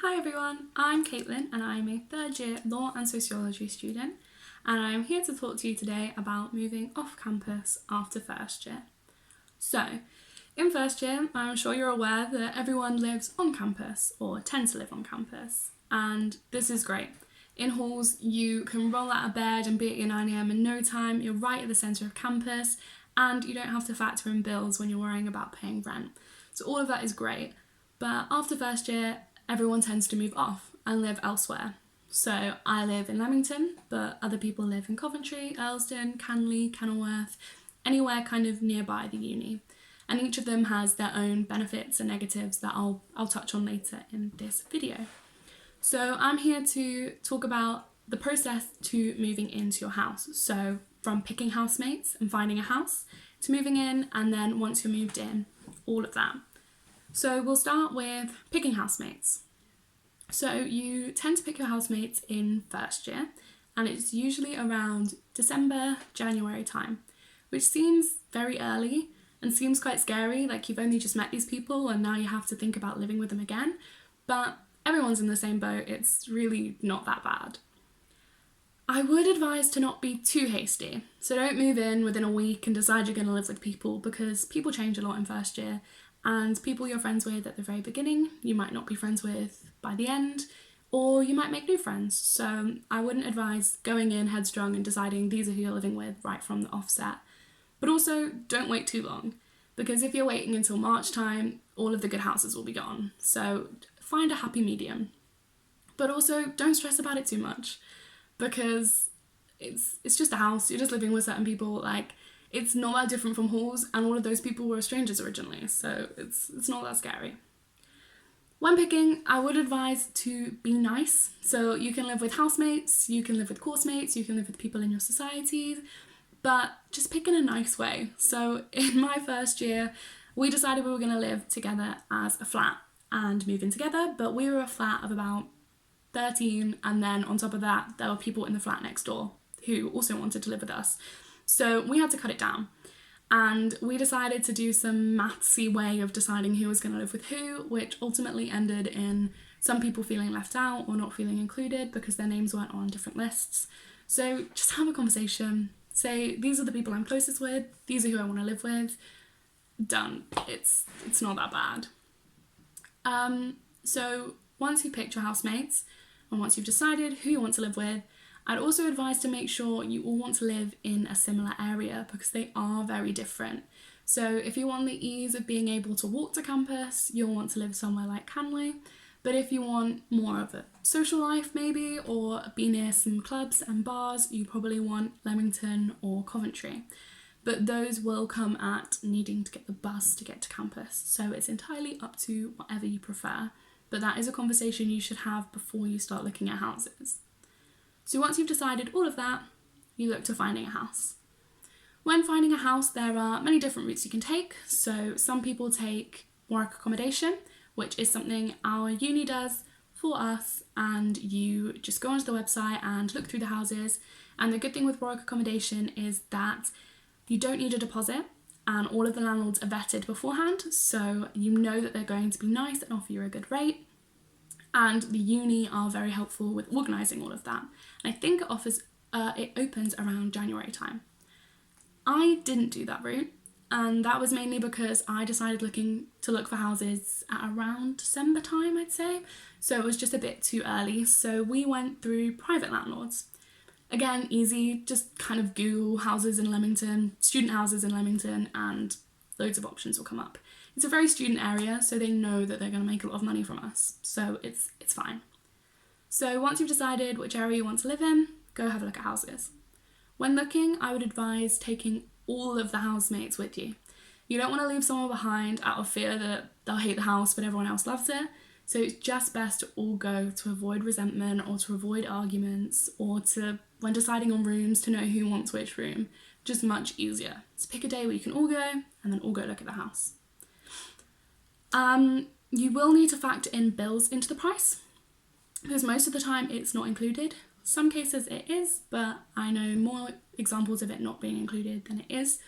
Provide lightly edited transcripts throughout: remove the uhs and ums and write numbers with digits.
Hi everyone, I'm Caitlin and I'm a third year law and sociology student, and I'm here to talk to you today about moving off campus after first year. So, in first year, I'm sure you're aware that everyone lives on campus or tends to live on campus, and this is great. In halls, you can roll out of bed and be at your 9 a.m. in no time, you're right at the centre of campus, and you don't have to factor in bills when you're worrying about paying rent. So all of that is great, but after first year, everyone tends to move off and live elsewhere. So I live in Leamington, but other people live in Coventry, Earlston, Canley, Kenilworth, anywhere kind of nearby the uni. And each of them has their own benefits and negatives that I'll touch on later in this video. So I'm here to talk about the process to moving into your house. So from picking housemates and finding a house to moving in, and then once you're moved in, all of that. So we'll start with picking housemates. So you tend to pick your housemates in first year, and it's usually around December, January time, which seems very early and seems quite scary, like you've only just met these people and now you have to think about living with them again, but everyone's in the same boat, it's really not that bad. I would advise to not be too hasty, so don't move in within a week and decide you're going to live with people, because people change a lot in first year, and people you're friends with at the very beginning, you might not be friends with by the end, or you might make new friends. So I wouldn't advise going in headstrong and deciding these are who you're living with right from the offset. But also, don't wait too long, because if you're waiting until March time, all of the good houses will be gone. So find a happy medium. But also, don't stress about it too much, because it's just a house, you're just living with certain people, like, it's not that different from halls, and all of those people were strangers originally, so it's not that scary. When picking, I would advise to be nice. So you can live with housemates, you can live with course mates, you can live with people in your societies, but just pick in a nice way. So in my first year, we decided we were going to live together as a flat and move in together, but we were a flat of about 13, and then on top of that, there were people in the flat next door who also wanted to live with us. So we had to cut it down, and we decided to do some mathsy way of deciding who was going to live with who, which ultimately ended in some people feeling left out or not feeling included because their names weren't on different lists. So just have a conversation, say these are the people I'm closest with, these are who I want to live with, done. It's not that bad. So once you've picked your housemates and once you've decided who you want to live with, I'd also advise to make sure you all want to live in a similar area, because they are very different. So if you want the ease of being able to walk to campus, you'll want to live somewhere like Canley. But if you want more of a social life maybe, or be near some clubs and bars, you probably want Leamington or Coventry. But those will come at needing to get the bus to get to campus. So it's entirely up to whatever you prefer. But that is a conversation you should have before you start looking at houses. So once you've decided all of that, you look to finding a house. When finding a house, there are many different routes you can take. So some people take work accommodation, which is something our uni does for us, and you just go onto the website and look through the houses. And the good thing with work accommodation is that you don't need a deposit, and all of the landlords are vetted beforehand, so you know that they're going to be nice and offer you a good rate. And the uni are very helpful with organising all of that. And I think it opens around January time. I didn't do that route, and that was mainly because I decided to look for houses at around December time, I'd say. So it was just a bit too early. So we went through private landlords. Again, easy, just kind of Google houses in Leamington, student houses in Leamington, and loads of options will come up. It's a very student area, so they know that they're going to make a lot of money from us, so it's fine. So once you've decided which area you want to live in, go have a look at houses. When looking, I would advise taking all of the housemates with you. You don't want to leave someone behind out of fear that they'll hate the house but everyone else loves it, so it's just best to all go to avoid resentment or to avoid arguments, or to, when deciding on rooms, to know who wants which room. Just much easier. So pick a day where you can all go, and then all go look at the house. You will need to factor in bills into the price, because most of the time it's not included. Some cases it is, but I know more examples of it not being included than it is.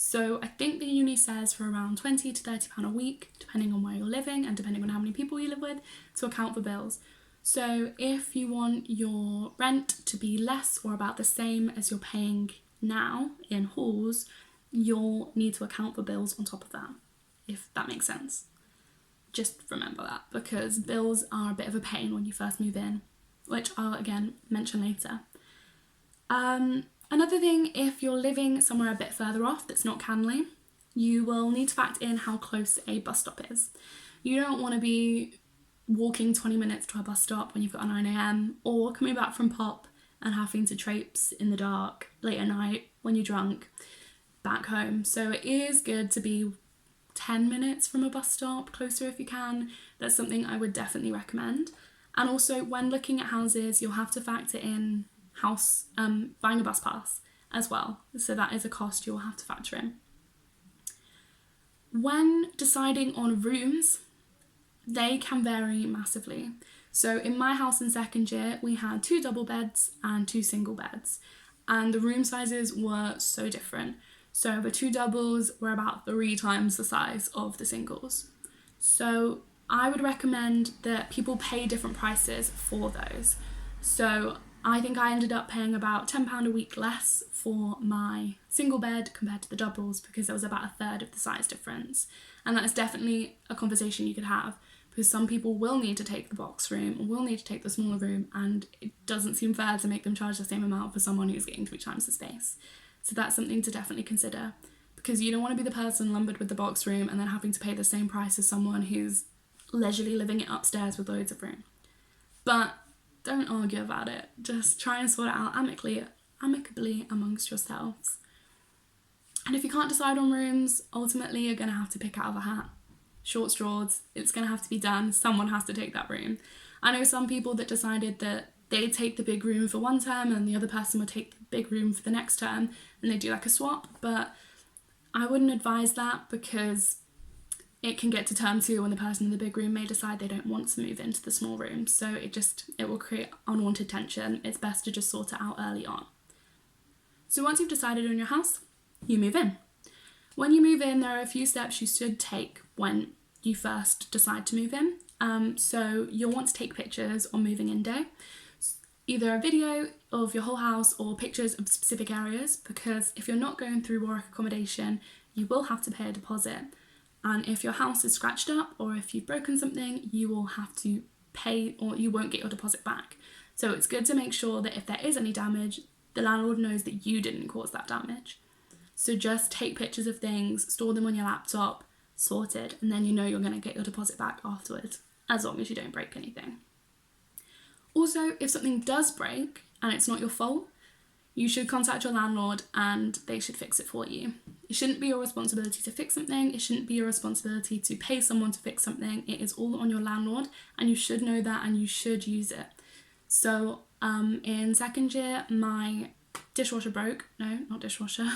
So I think the uni says for around £20 to £30 a week, depending on where you're living and depending on how many people you live with, to account for bills. So if you want your rent to be less or about the same as you're paying now in halls, you'll need to account for bills on top of that, if that makes sense. Just remember that, because bills are a bit of a pain when you first move in, which I'll again mention later. Another thing, if you're living somewhere a bit further off that's not Canley, you will need to factor in how close a bus stop is. You don't want to be walking 20 minutes to a bus stop when you've got a 9 a.m, or coming back from pop and having to traipse in the dark late at night when you're drunk back home. So it is good to be 10 minutes from a bus stop, closer if you can. That's something I would definitely recommend. And also, when looking at houses, you'll have to factor in buying a bus pass as well. So that is a cost you'll have to factor in. When deciding on rooms, they can vary massively. So in my house in second year, we had 2 double beds and 2 single beds, and the room sizes were so different. So the 2 doubles were about 3 times the size of the singles. So I would recommend that people pay different prices for those. So I think I ended up paying about £10 a week less for my single bed compared to the doubles, because there was about 1/3 of the size difference. And that is definitely a conversation you could have, because some people will need to take the box room or will need to take the smaller room, and it doesn't seem fair to make them charge the same amount for someone who's getting 3 times the space. So that's something to definitely consider, because you don't want to be the person lumbered with the box room and then having to pay the same price as someone who's leisurely living it upstairs with loads of room. But don't argue about it. Just try and sort it out amicably amongst yourselves. And if you can't decide on rooms, ultimately you're going to have to pick out of a hat. Short straws, it's going to have to be done. Someone has to take that room. I know some people that decided that they'd take the big room for one term and the other person would take the big room for the next term, and they do like a swap, but I wouldn't advise that, because it can get to term 2 when the person in the big room may decide they don't want to move into the small room. So it will create unwanted tension. It's best to just sort it out early on. So once you've decided on your house, you move in. When you move in, there are a few steps you should take when you first decide to move in. So you'll want to take pictures on moving in day, either a video of your whole house or pictures of specific areas, because if you're not going through Warwick accommodation, you will have to pay a deposit. And if your house is scratched up or if you've broken something, you will have to pay, or you won't get your deposit back. So it's good to make sure that if there is any damage, the landlord knows that you didn't cause that damage. So just take pictures of things, store them on your laptop, sorted, and then you know you're going to get your deposit back afterwards, as long as you don't break anything. Also, if something does break and it's not your fault, you should contact your landlord and they should fix it for you. It shouldn't be your responsibility to fix something. It shouldn't be your responsibility to pay someone to fix something. It is all on your landlord, and you should know that and you should use it. So in second year, my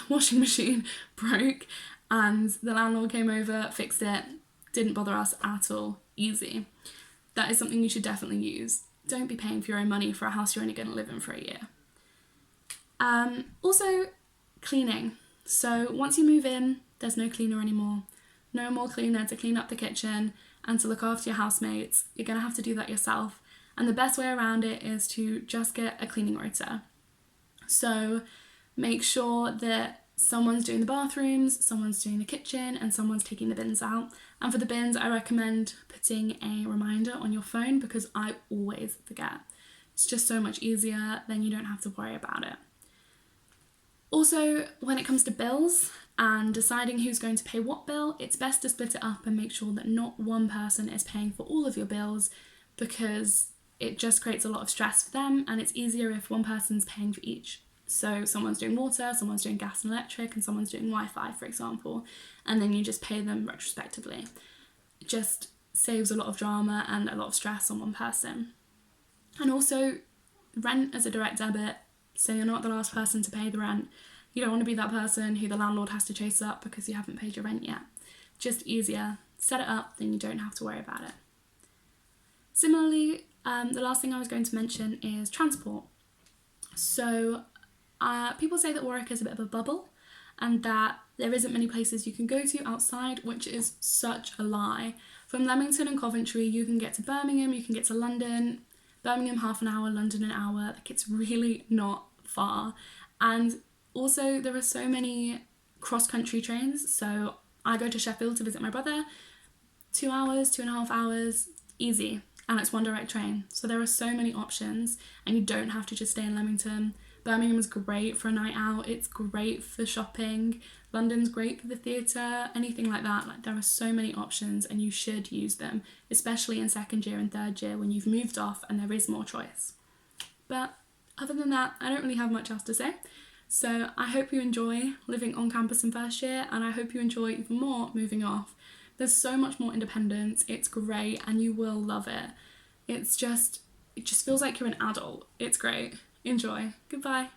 washing machine broke, and the landlord came over, fixed it, didn't bother us at all. Easy. That is something you should definitely use. Don't be paying for your own money for a house you're only going to live in for a year. Also, cleaning. So once you move in, there's no cleaner anymore. No more cleaner to clean up the kitchen and to look after your housemates. You're going to have to do that yourself. And the best way around it is to just get a cleaning rota. So make sure that someone's doing the bathrooms, someone's doing the kitchen, and someone's taking the bins out. And for the bins, I recommend putting a reminder on your phone, because I always forget. It's just so much easier, then you don't have to worry about it. Also, when it comes to bills and deciding who's going to pay what bill, it's best to split it up and make sure that not one person is paying for all of your bills, because it just creates a lot of stress for them, and it's easier if one person's paying for each. So someone's doing water, someone's doing gas and electric, and someone's doing Wi-Fi, for example, and then you just pay them retrospectively. It just saves a lot of drama and a lot of stress on one person. And also, rent as a direct debit, so you're not the last person to pay the rent. You don't want to be that person who the landlord has to chase up because you haven't paid your rent yet. Just easier. Set it up, then you don't have to worry about it. Similarly, the last thing I was going to mention is transport. So people say that Warwick is a bit of a bubble, and that there isn't many places you can go to outside, which is such a lie. From Leamington and Coventry, you can get to Birmingham, you can get to London. Birmingham half an hour, London an hour. Like, it's really not far. And also there are so many cross-country trains. So I go to Sheffield to visit my brother. 2 hours, 2.5 hours, easy. And it's one direct train. So there are so many options, and you don't have to just stay in Leamington. Birmingham is great for a night out. It's great for shopping. London's great for the theatre, anything like that. Like, there are so many options, and you should use them, especially in second year and third year when you've moved off and there is more choice. But other than that, I don't really have much else to say. So I hope you enjoy living on campus in first year, and I hope you enjoy even more moving off. There's so much more independence. It's great, and you will love it. It just feels like you're an adult. It's great. Enjoy. Goodbye.